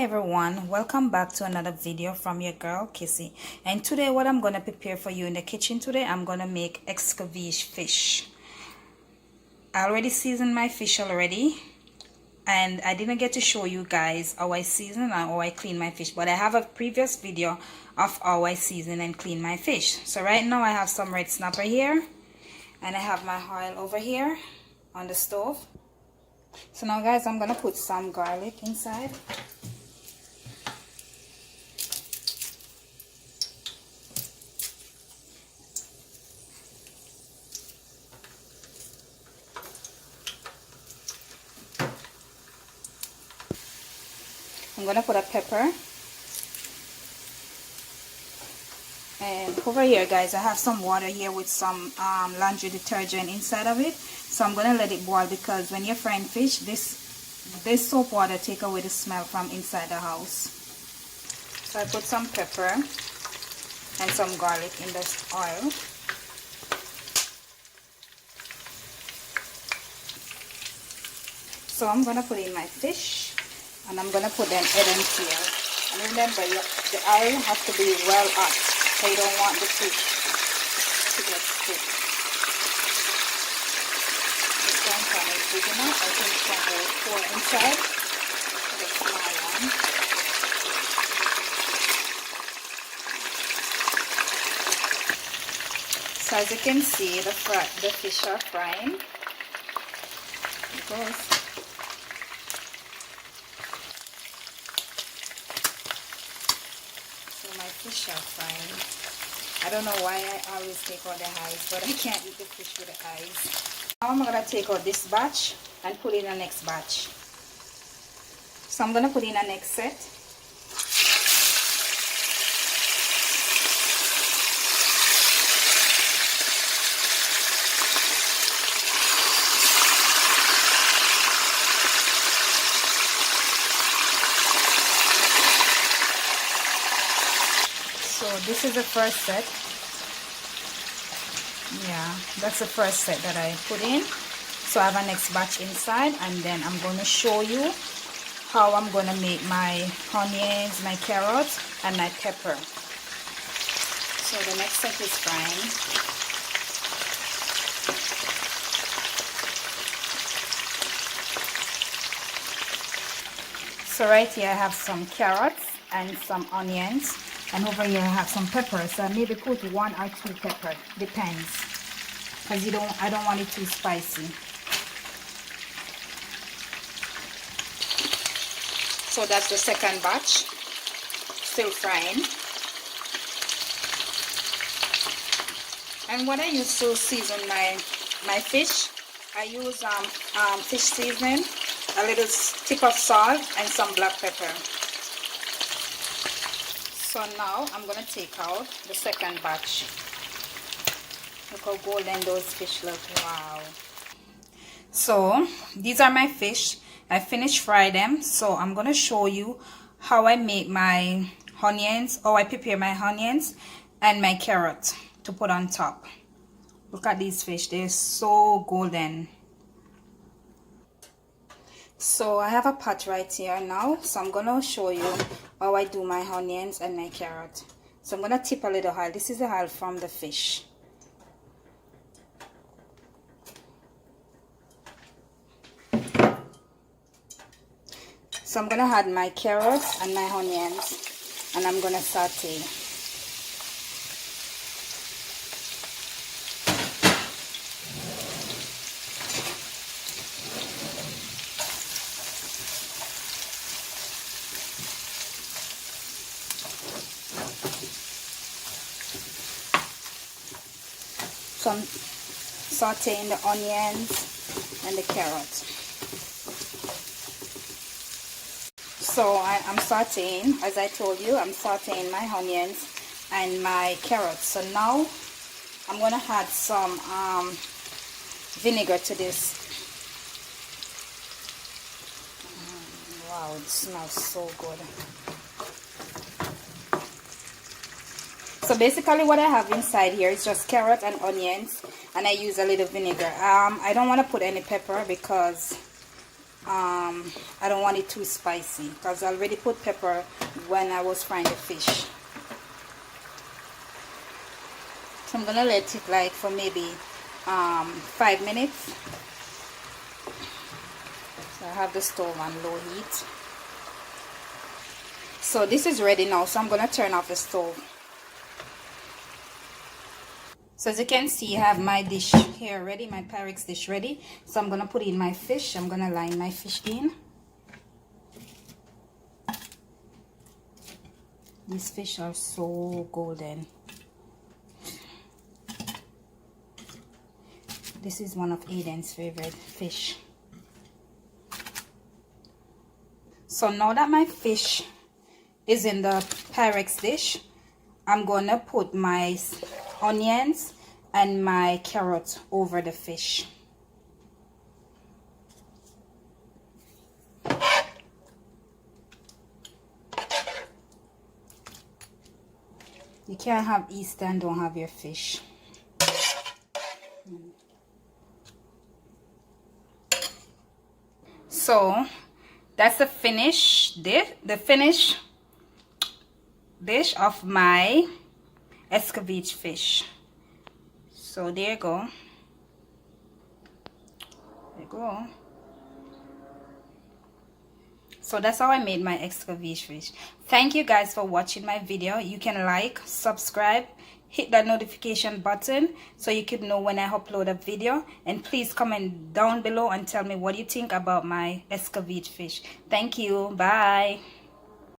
everyone, welcome back to another video from your girl Kissy. And today what I'm gonna prepare for you in the kitchen today, I'm gonna make escoviech fish. I already seasoned my fish already, and I didn't get to show you guys how I season and how I clean my fish, but I have a previous video of how I season and clean my fish. So right now I have some red snapper here, and I have my oil over here on the stove. So now guys, I'm gonna put some garlic inside. I'm gonna put a pepper, and over here guys I have some water here with some laundry detergent inside of it. So I'm gonna let it boil, because when you're frying fish, this soap water take away the smell from inside the house. So I put some pepper and some garlic in this oil. So I'm gonna put in my fish, and I'm gonna put them head and tail. And remember, the oil has to be well hot, so you don't want the fish to get stiff. This one pan is big enough. I think it's going to pour inside. The small one. So as you can see, the fish are frying. It goes. My fish are frying. I don't know why I always take out the eyes, but I can't eat the fish with the eyes. Now I'm going to take out this batch and put in the next batch. So I'm going to put in the next set. So this is the first set. Yeah, that's the first set that I put in. So I have a next batch inside, and then I'm going to show you how I'm going to make my onions, my carrots, and my pepper. So the next set is frying. So right here I have some carrots and some onions. And over here I have some pepper, so I maybe put 1 or 2 pepper, depends, because I don't want it too spicy. So that's the second batch, still frying. And what I use to season my fish, I use fish seasoning, a little tip of salt, and some black pepper. So now I'm going to take out the second batch. Look how golden those fish look. Wow. So these are my fish. I finished frying them. So I'm going to show you how I make my onions, or I prepare my onions and my carrot to put on top. Look at these fish. They're so golden. So I have a pot right here now, so I'm going to show you how I do my onions and my carrot. So I'm going to tip a little oil. This is the oil from the fish. So I'm going to add my carrots and my onions, and I'm going to saute. So I'm sauteing the onions and the carrots. So I'm sauteing, as I told you, I'm sauteing my onions and my carrots. So now I'm going to add some vinegar to this. Wow, it smells so good. So basically what I have inside here is just carrot and onions, and I use a little vinegar. I don't want to put any pepper because I don't want it too spicy because I already put pepper when I was frying the fish. So I'm gonna let it like for maybe 5 minutes. So I have the stove on low heat. So this is ready now, so I'm gonna turn off the stove. So as you can see, I have my dish here ready, my Pyrex dish ready. So I'm gonna put in my fish. I'm gonna line my fish in. These fish are so golden. This is one of Aiden's favorite fish. So now that my fish is in the Pyrex dish, I'm gonna put my onions and my carrot over the fish. You can't have Easter and don't have your fish. So that's the finished dish of my escoviech fish. So there you go. There you go. So that's how I made my escoviech fish. Thank you guys for watching my video. You can like, subscribe, hit that notification button so you could know when I upload a video, and please comment down below and tell me what you think about my escoviech fish. Thank you. Bye.